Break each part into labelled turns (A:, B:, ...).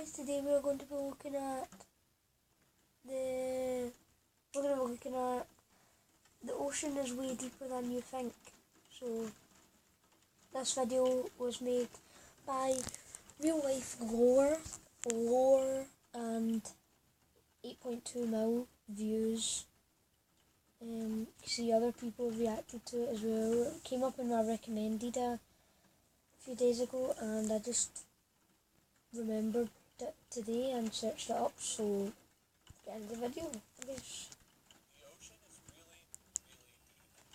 A: guys, today we're going to be looking at the the ocean is way deeper than you think. So this video was made by real life lore and 8.2 mil views. See, other people reacted to it as well. It came up in my recommended a few days ago, and I just remembered it today and searched it up, so get into the video, I guess.
B: The ocean is really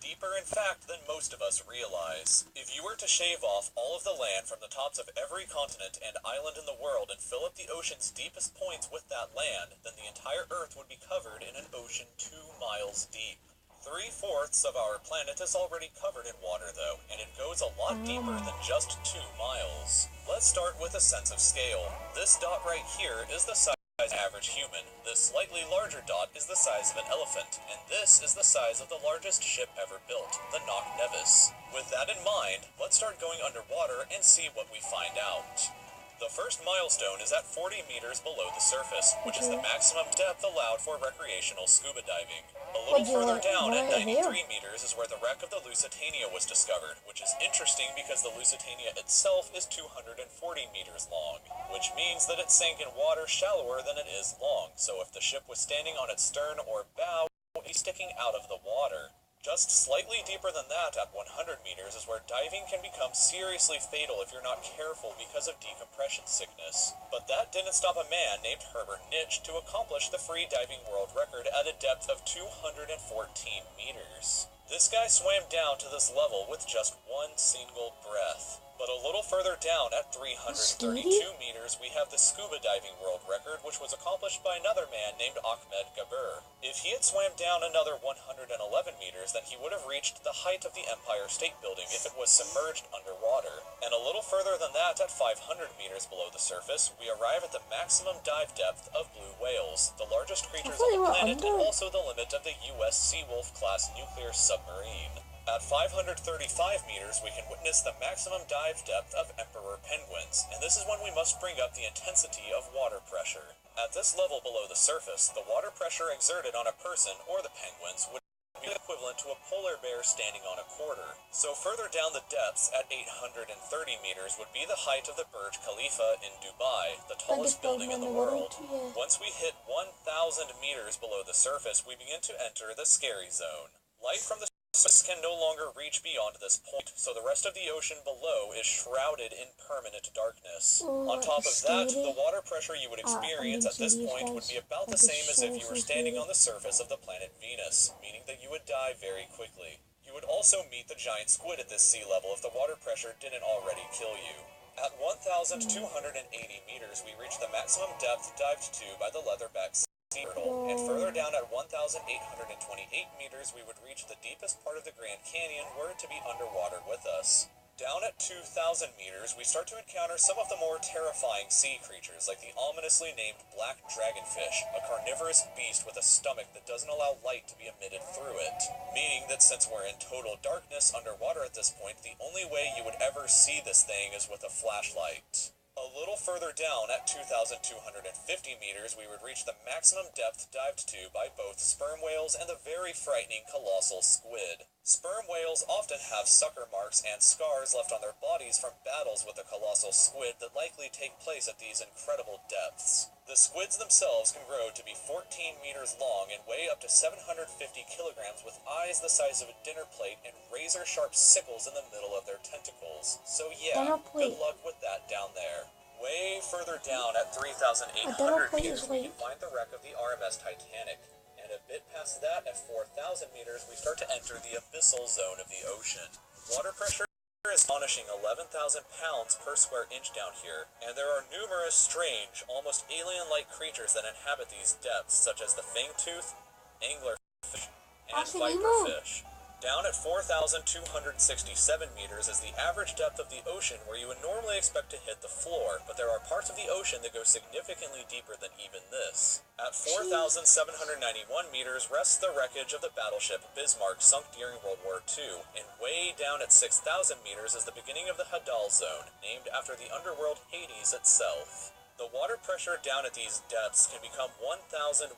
B: deep. Deeper, in fact, than most of us realize. If you were to shave off all of the land from the tops of every continent and island in the world and fill up the ocean's deepest points with that land, then the entire Earth would be covered in an ocean 2 miles deep. 3/4 of our planet is already covered in water, though, and it goes a lot deeper than just 2 miles. Let's start with a sense of scale. This dot right here is the size of an average human. This slightly larger dot is the size of an elephant, and this is the size of the largest ship ever built, the Knock Nevis. With that in mind, let's start going underwater and see what we find out. The first milestone is at 40 meters below the surface, which is the maximum depth allowed for recreational scuba diving. A little further down at 93 meters is where the wreck of the Lusitania was discovered, which is interesting because the Lusitania itself is 240 meters long, which means that it sank in water shallower than it is long, so if the ship was standing on its stern or bow, it would be sticking out of the water. Just slightly deeper than that, at 100 meters, is where diving can become seriously fatal if you're not careful because of decompression sickness. But that didn't stop a man named Herbert Nitsch to accomplish the free diving world record at a depth of 214 meters. This guy swam down to this level with just one single breath. But a little further down at 332 meters, we have the scuba diving world record, which was accomplished by another man named Ahmed Gabir. If he had swam down another 111 meters, then he would have reached the height of the Empire State Building if it was submerged underwater. And a little further than that, at 500 meters below the surface, we arrive at the maximum dive depth of blue whales, the largest creatures on the planet and also the limit of the U.S. Seawolf-class nuclear submarine. At 535 meters, we can witness the maximum dive depth of emperor penguins, and this is when we must bring up the intensity of water pressure. At this level below the surface, the water pressure exerted on a person or the penguins would be equivalent to a polar bear standing on a quarter. So further down the depths, at 830 meters, would be the height of the Burj Khalifa in Dubai, the tallest building in the world. Once we hit 1,000 meters below the surface, we begin to enter the scary zone. Light from the surface can no longer reach beyond this point, so the rest of the ocean below is shrouded in permanent darkness. On top of that, the water pressure you would experience at this point would be about the same as if you were standing on the surface of the planet Venus, meaning that you would die very quickly. You would also meet the giant squid at this sea level if the water pressure didn't already kill you. At 1,280 meters, we reach the maximum depth dived to by the leatherback turtle, and further down at 1,828 meters, we would reach the deepest part of the Grand Canyon, were it to be underwater with us. Down at 2,000 meters, we start to encounter some of the more terrifying sea creatures, like the ominously named black dragonfish, a carnivorous beast with a stomach that doesn't allow light to be emitted through it, meaning that since we're in total darkness underwater at this point, the only way you would ever see this thing is with a flashlight. A little further down, at 2,250 meters, we would reach the maximum depth dived to by both sperm whales and the very frightening colossal squid. Sperm whales often have sucker marks and scars left on their bodies from battles with the colossal squid that likely take place at these incredible depths. The squids themselves can grow to be 14 meters long and weigh up to 750 kilograms with eyes the size of a dinner plate and razor-sharp sickles in the middle of their tentacles. So yeah, good luck with that down there. Way further down at 3,800 meters, we can find the wreck of the RMS Titanic. And a bit past that, at 4,000 meters, we start to enter the abyssal zone of the ocean. Water pressure is astonishing 11,000 pounds per square inch down here, and there are numerous strange, almost alien-like creatures that inhabit these depths, such as the fangtooth, anglerfish, and viperfish. Down at 4,267 meters is the average depth of the ocean, where you would normally expect to hit the floor, but there are parts of the ocean that go significantly deeper than even this. At 4,791 meters rests the wreckage of the battleship Bismarck, sunk during World War II, and way down at 6,000 meters is the beginning of the Hadal Zone, named after the underworld Hades itself. The water pressure down at these depths can become 1,100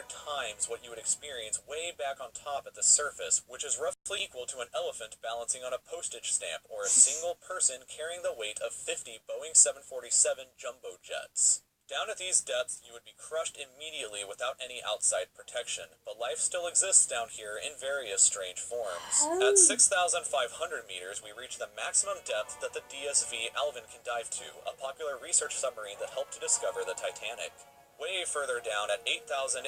B: times what you would experience way back on top at the surface, which is roughly equal to an elephant balancing on a postage stamp or a single person carrying the weight of 50 Boeing 747 jumbo jets. Down at these depths, you would be crushed immediately without any outside protection, but life still exists down here in various strange forms. At 6,500 meters, we reach the maximum depth that the DSV Alvin can dive to, a popular research submarine that helped to discover the Titanic. Way further down at 8,848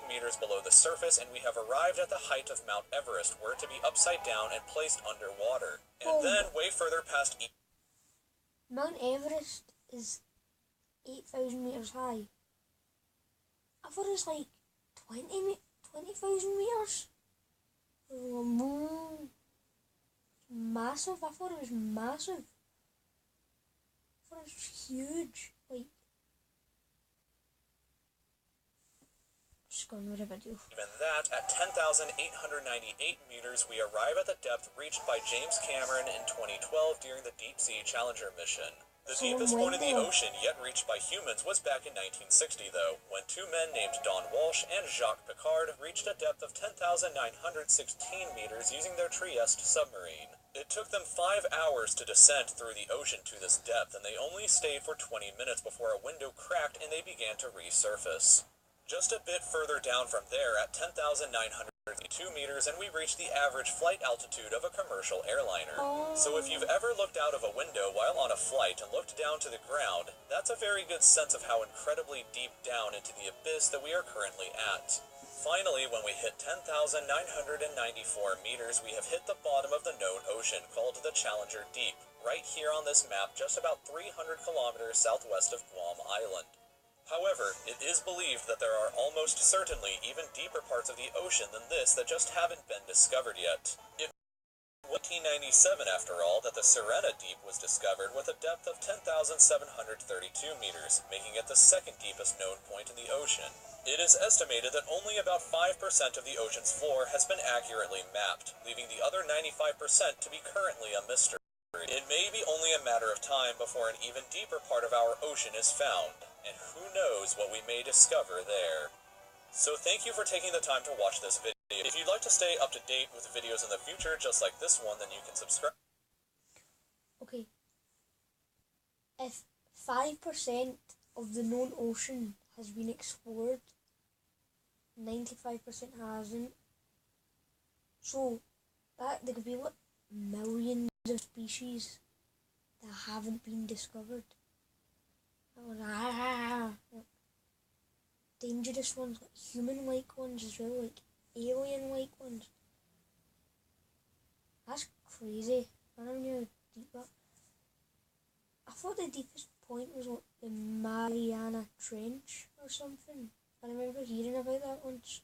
B: meters below the surface, and we have arrived at the height of Mount Everest, where to be upside down and placed underwater. And then way further past
A: Mount Everest is 8,000 meters high. I thought it was like 20,000 meters. Massive. I thought it was massive. I thought it was huge. Like, just going with a video.
B: Even that, at 10,898 meters, we arrive at the depth reached by James Cameron in 2012 during the Deep Sea Challenger mission. The deepest point in the ocean yet reached by humans was back in 1960, though, when two men named Don Walsh and Jacques Piccard reached a depth of 10,916 meters using their Trieste submarine. It took them 5 hours to descend through the ocean to this depth, and they only stayed for 20 minutes before a window cracked and they began to resurface. Just a bit further down from there, at 10,902 meters, and we reach the average flight altitude of a commercial airliner. So if you've ever looked out of a window while on a flight and looked down to the ground, that's a very good sense of how incredibly deep down into the abyss that we are currently at. Finally, when we hit 10,994 meters, we have hit the bottom of the known ocean, called the Challenger Deep, right here on this map, just about 300 kilometers southwest of Guam Island. However, it is believed that there are almost certainly even deeper parts of the ocean than this that just haven't been discovered yet. It was 1897, after all, that the Sirena Deep was discovered with a depth of 10,732 meters, making it the second deepest known point in the ocean. It is estimated that only about 5% of the ocean's floor has been accurately mapped, leaving the other 95% to be currently a mystery. It may be only a matter of time before an even deeper part of our ocean is found, and who knows what we may discover there. So thank you for taking the time to watch this video. If you'd like to stay up to date with videos in the future just like this one, then you can subscribe.
A: Okay. If 5% of the known ocean has been explored, 95% hasn't. So that there could be what, millions of species that haven't been discovered. Dangerous ones, like human-like ones as well, like alien-like ones. That's crazy. I don't know how deep that. I thought the deepest point was what, the Mariana Trench or something. I remember hearing about that once.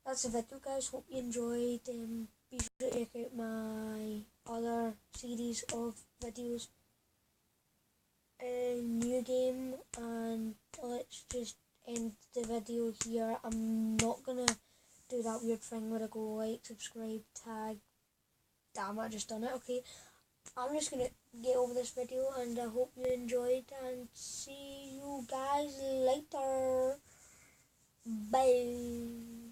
A: That's the video, guys. Hope you enjoyed. Be sure to check out my other series of videos. A new game, and let's just end the video here. I'm not gonna do that weird thing where I go like, subscribe, tag. Damn, I just done it. Okay, I'm just gonna get over this video, and I hope you enjoyed, and see you guys later. Bye.